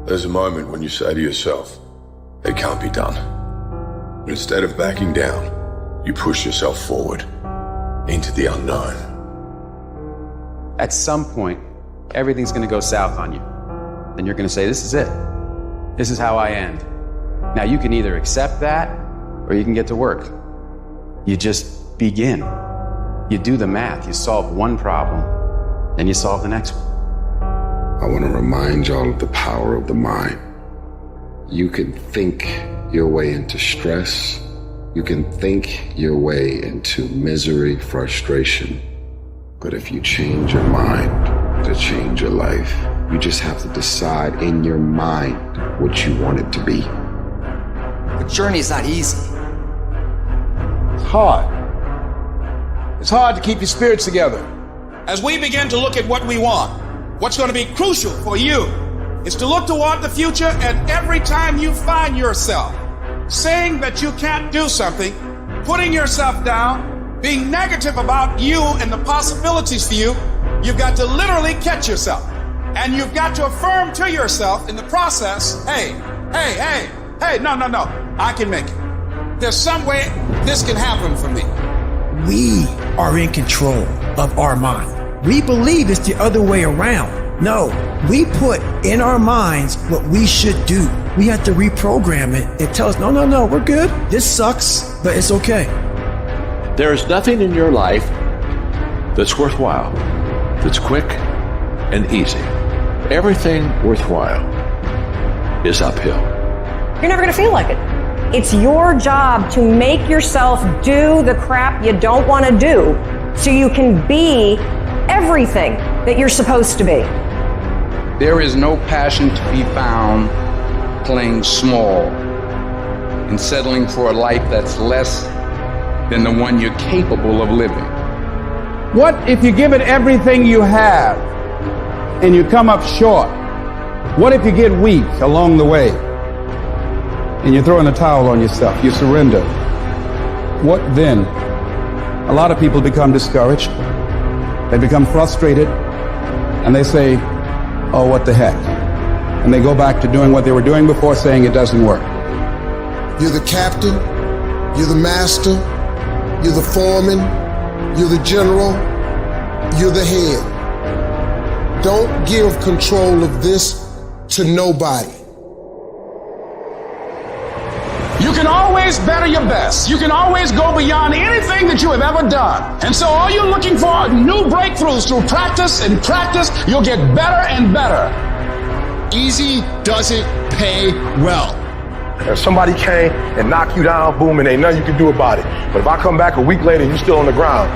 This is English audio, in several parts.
There's a moment when you say to yourself, it can't be done. And instead of backing down, you push yourself forward into the unknown. At some point, everything's gonna go south on you. Then you're gonna say, this is it. This is how I end. Now you can either accept that, or you can get to work. You just begin. You do the math, you solve one problem, then you solve the next one. I want to remind y'all of the power of the mind. You can think your way into stress. You can think your way into misery, frustration. But if you change your mind to change your life, you just have to decide in your mind what you want it to be. The journey is not easy. It's hard. It's hard to keep your spirits together. As we begin to look at what we want, what's going to be crucial for you is to look toward the future, and every time you find yourself saying that you can't do something, putting yourself down, being negative about you and the possibilities for you, you've got to literally catch yourself. And you've got to affirm to yourself in the process, hey, no, I can make it. There's some way this can happen for me. We are in control of our mind. We believe it's the other way around. No, we put in our minds what we should do. We have to reprogram it and tell us, no, we're good. This sucks, but it's okay. There is nothing in your life that's worthwhile, that's quick and easy. Everything worthwhile is uphill. You're never gonna feel like it. It's your job to make yourself do the crap you don't want to do so you can be everything that you're supposed to be. There is no passion to be found playing small and settling for a life that's less than the one you're capable of living. What if you give it everything you have and you come up short? What if you get weak along the way and you throw in a towel on yourself, you surrender? What then? A lot of people become discouraged. They become frustrated and they say, oh, what the heck? And they go back to doing what they were doing before, saying it doesn't work. You're the captain, you're the master, you're the foreman, you're the general, you're the head. Don't give control of this to nobody. You can always better your best. You can always go beyond anything that you have ever done. And so all you're looking for are new breakthroughs through practice and practice. You'll get better and better. Easy doesn't pay well. If somebody came and knocked you down, boom, and ain't nothing you can do about it. But if I come back a week later and you're still on the ground,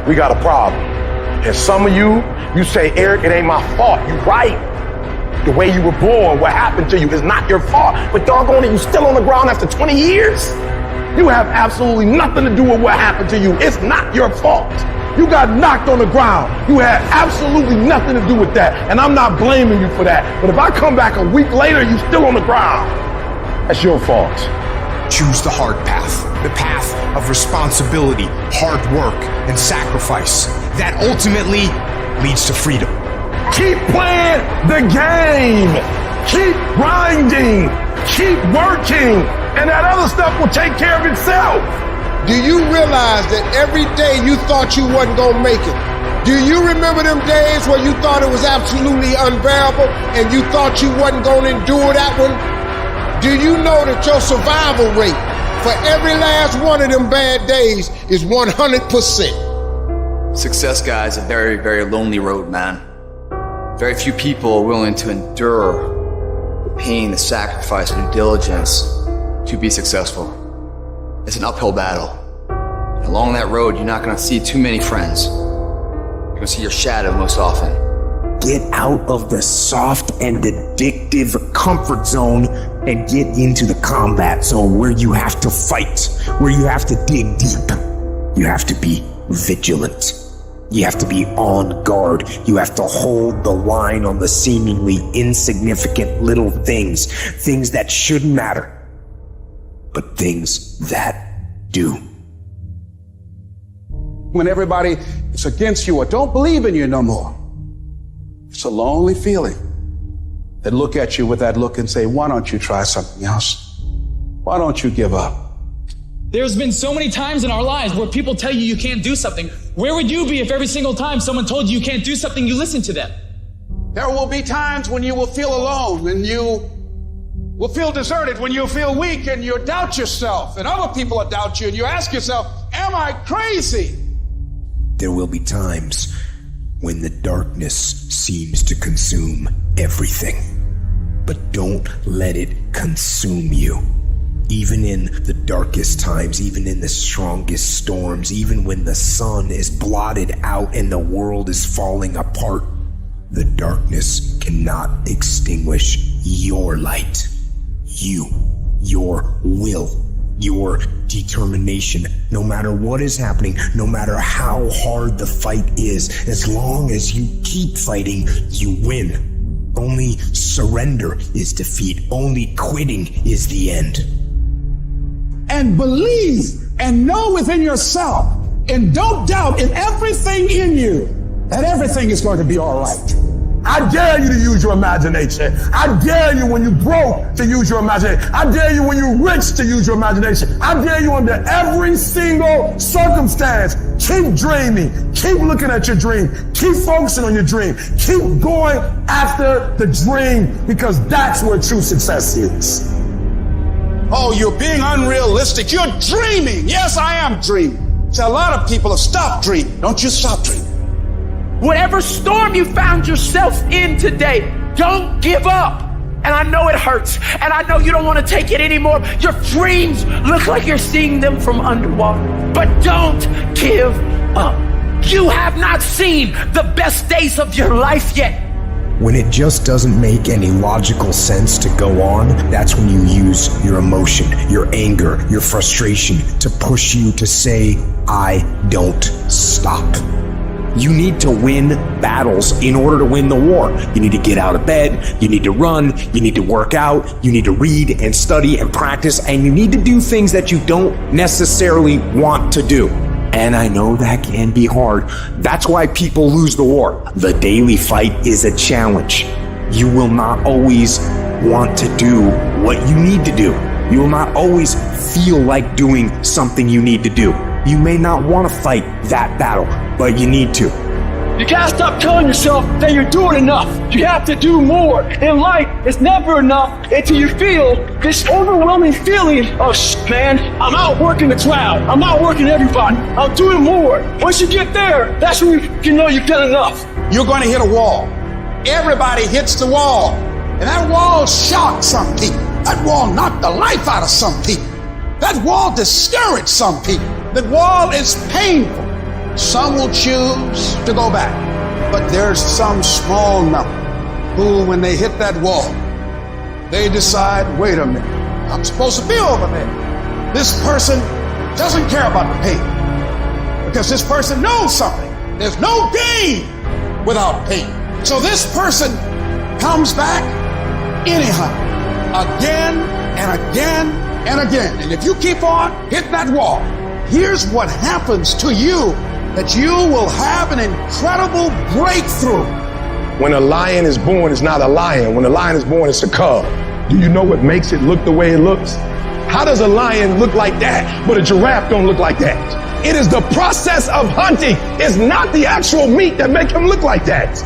we got a problem. And some of you say, Eric, it ain't my fault. You're right. The way you were born, what happened to you is not your fault. But doggone it, you still on the ground after 20 years? You have absolutely nothing to do with what happened to you. It's not your fault. You got knocked on the ground. You had absolutely nothing to do with that. And I'm not blaming you for that. But if I come back a week later, you still on the ground, that's your fault. Choose the hard path, the path of responsibility, hard work, and sacrifice. That ultimately leads to freedom. Keep playing the game. Keep grinding. Keep working. And that other stuff will take care of itself. Do you realize that every day you thought you wasn't gonna make it? Do you remember them days where you thought it was absolutely unbearable and you thought you wasn't gonna endure that one? Do you know that your survival rate for every last one of them bad days is 100%? Success, guys, a very, very lonely road, man. Very few people are willing to endure the pain, the sacrifice, and due diligence to be successful. It's an uphill battle. And along that road, you're not gonna see too many friends. You're gonna see your shadow most often. Get out of the soft and addictive comfort zone and get into the combat zone where you have to fight, where you have to dig deep. You have to be vigilant. You have to be on guard. You have to hold the line on the seemingly insignificant little things, things that shouldn't matter, but things that do. When everybody is against you or don't believe in you no more, it's a lonely feeling. that look at you with that look and say, why don't you try something else? Why don't you give up? There's been so many times in our lives where people tell you you can't do something. Where would you be if every single time someone told you you can't do something, you listened to them? There will be times when you will feel alone and you will feel deserted, when you feel weak and you doubt yourself and other people doubt you and you ask yourself, am I crazy? There will be times when the darkness seems to consume everything. But don't let it consume you. Even in the darkest times, even in the strongest storms, even when the sun is blotted out and the world is falling apart, the darkness cannot extinguish your light. You, your will, your determination. No matter what is happening, no matter how hard the fight is, as long as you keep fighting, you win. Only surrender is defeat. Only quitting is the end. And believe and know within yourself, and don't doubt in everything in you that everything is going to be all right. I dare you to use your imagination. I dare you when you're broke to use your imagination. I dare you when you're rich to use your imagination. I dare you under every single circumstance. Keep dreaming. Keep looking at your dream. Keep focusing on your dream. Keep going after the dream, because that's where true success is. Oh, you're being unrealistic. You're dreaming. Yes, I am dreaming. So a lot of people have stopped dreaming. Don't you stop dreaming. Whatever storm you found yourself in today, don't give up. And I know it hurts, and I know you don't want to take it anymore. Your dreams look like you're seeing them from underwater, but don't give up. You have not seen the best days of your life yet. When it just doesn't make any logical sense to go on, that's when you use your emotion, your anger, your frustration to push you to say, I don't stop. You need to win battles in order to win the war. You need to get out of bed, you need to run, you need to work out, you need to read and study and practice, and you need to do things that you don't necessarily want to do. And I know that can be hard. That's why people lose the war. The daily fight is a challenge. You will not always want to do what you need to do. You will not always feel like doing something you need to do. You may not want to fight that battle, but you need to. You gotta stop telling yourself that you're doing enough. You have to do more. In life, it's never enough until you feel this overwhelming feeling of, man, I'm outworking the crowd. I'm outworking everybody. I'm doing more. Once you get there, that's when you know you've done enough. You're going to hit a wall. Everybody hits the wall. And that wall shocked some people. That wall knocked the life out of some people. That wall discouraged some people. That wall is painful. Some will choose to go back. But there's some small number who, when they hit that wall, they decide, wait a minute, I'm supposed to be over there. This person doesn't care about the pain, because this person knows something. There's no gain without pain. So this person comes back anyhow, again and again and again. And if you keep on hitting that wall, here's what happens to you, that you will have an incredible breakthrough. When a lion is born, it's not a lion. When a lion is born, it's a cub. Do you know what makes it look the way it looks? How does a lion look like that, but a giraffe don't look like that? It is the process of hunting. It's not the actual meat that make him look like that.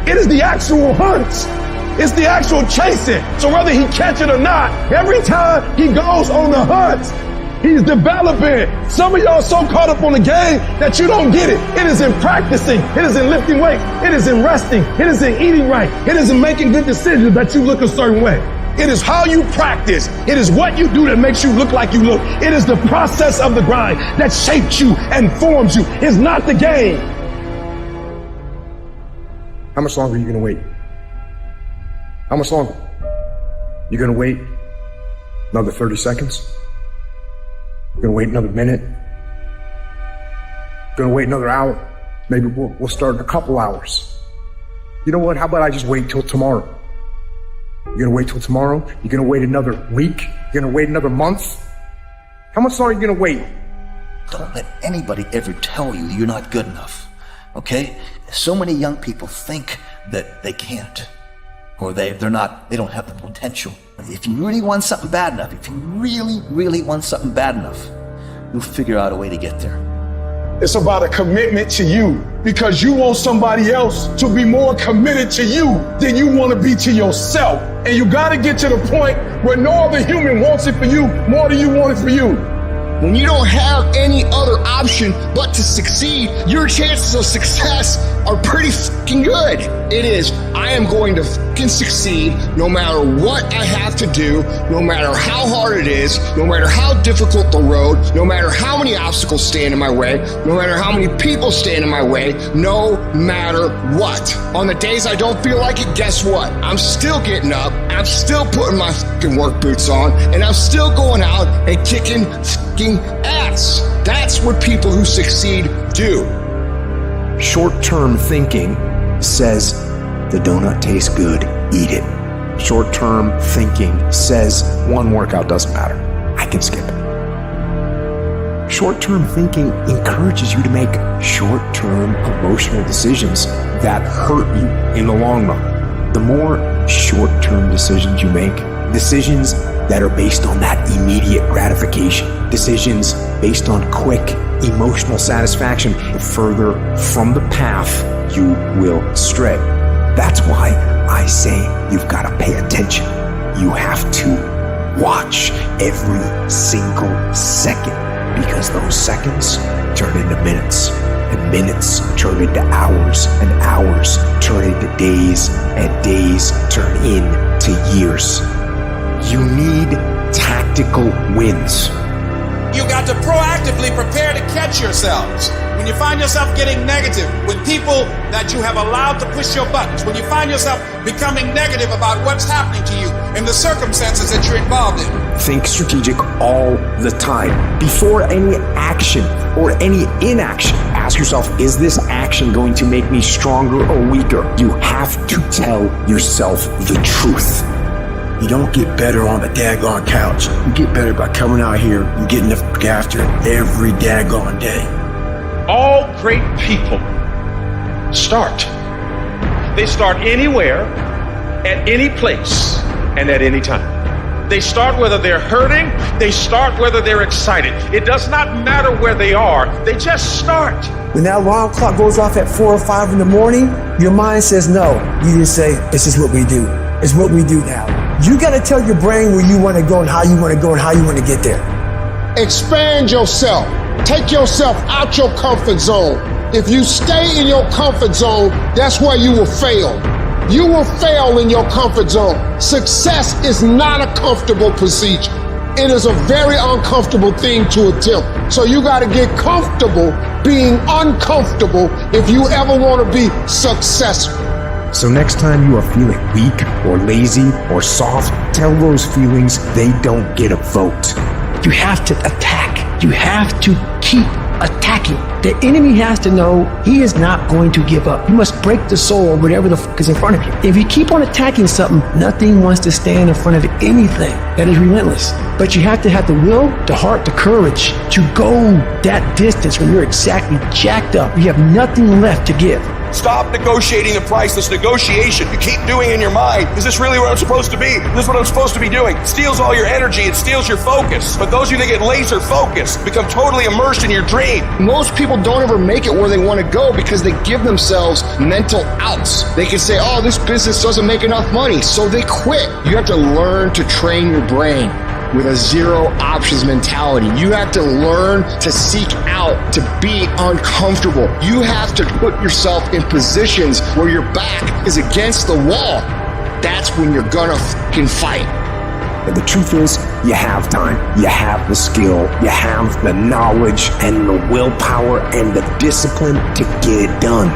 It is the actual hunt. It's the actual chasing. So whether he catch it or not, every time he goes on the hunt, he's developing. Some of y'all so caught up on the game that you don't get it. It is in practicing. It is in lifting weights. It is in resting. It is in eating right. It is in making good decisions that you look a certain way. It is how you practice. It is what you do that makes you look like you look. It is the process of the grind that shapes you and forms you. It's not the game. How much longer are you going to wait? How much longer? You going to wait another 30 seconds? You're gonna wait another minute? Gonna wait another hour? Maybe we'll start in a couple hours. You know what? How about I just wait till tomorrow? You're gonna wait till tomorrow? You're gonna wait another week? You're gonna wait another month? How much longer are you gonna wait? Don't let anybody ever tell you you're not good enough, okay? So many young people think that they can't. or they don't have the potential. If you really want something bad enough, if you really, really want something bad enough, you'll figure out a way to get there. It's about a commitment to you, because you want somebody else to be more committed to you than you want to be to yourself. And you got to get to the point where no other human wants it for you more than you want it for you. When you don't have any other option but to succeed, your chances of success are pretty fucking good. It is, I am going to fucking succeed no matter what I have to do, no matter how hard it is, no matter how difficult the road, no matter how many obstacles stand in my way, no matter how many people stand in my way, no matter what. On the days I don't feel like it, guess what? I'm still getting up, I'm still putting my fucking work boots on, and I'm still going out and kicking fucking ass. That's what people who succeed do. Short-term thinking says the donut tastes good, eat it. Short-term thinking says one workout doesn't matter, I can skip it. Short-term thinking encourages you to make short-term emotional decisions that hurt you in the long run. The more short-term decisions you make, decisions that are based on that immediate gratification, decisions based on quick emotional satisfaction, the further from the path you will stray. That's why I say you've got to pay attention. You have to watch every single second, because those seconds turn into minutes, and minutes turn into hours, and hours turn into days, and days turn into years. You need tactical wins. You got to proactively prepare to catch yourselves. When you find yourself getting negative with people that you have allowed to push your buttons, when you find yourself becoming negative about what's happening to you and the circumstances that you're involved in. Think strategic all the time. Before any action or any inaction, ask yourself, is this action going to make me stronger or weaker? You have to tell yourself the truth. You don't get better on the daggone couch. You get better by coming out here and getting the f*** after it every daggone day. All great people start. They start anywhere, at any place, and at any time. They start whether they're hurting, they start whether they're excited. It does not matter where they are, they just start. When that alarm clock goes off at 4 or 5 in the morning, your mind says no. You just say, this is what we do. It's what we do now. You got to tell your brain where you want to go and how you want to go and how you want to get there. Expand yourself. Take yourself out your comfort zone. If you stay in your comfort zone, that's where you will fail. You will fail in your comfort zone. Success is not a comfortable procedure. It is a very uncomfortable thing to attempt. So you got to get comfortable being uncomfortable if you ever want to be successful. So next time you are feeling weak or lazy or soft, tell those feelings they don't get a vote. You have to attack. You have to keep attacking. The enemy has to know he is not going to give up. You must break the soul or whatever the fuck is in front of you. If you keep on attacking something, nothing wants to stand in front of anything that is relentless. But you have to have the will, the heart, the courage to go that distance when you're exactly jacked up. You have nothing left to give. Stop negotiating the price. This negotiation you keep doing in your mind. Is this really where I'm supposed to be? Is this what I'm supposed to be doing? It steals all your energy. It steals your focus. But those of you that get laser focused become totally immersed in your dream. Most people don't ever make it where they want to go because they give themselves mental outs. They can say, oh, this business doesn't make enough money, so they quit. You have to learn to train your brain with a zero options mentality. You have to learn to seek out to be uncomfortable. You have to put yourself in positions where your back is against the wall. That's when you're gonna fucking fight. But the truth is, you have time, you have the skill, you have the knowledge and the willpower and the discipline to get it done.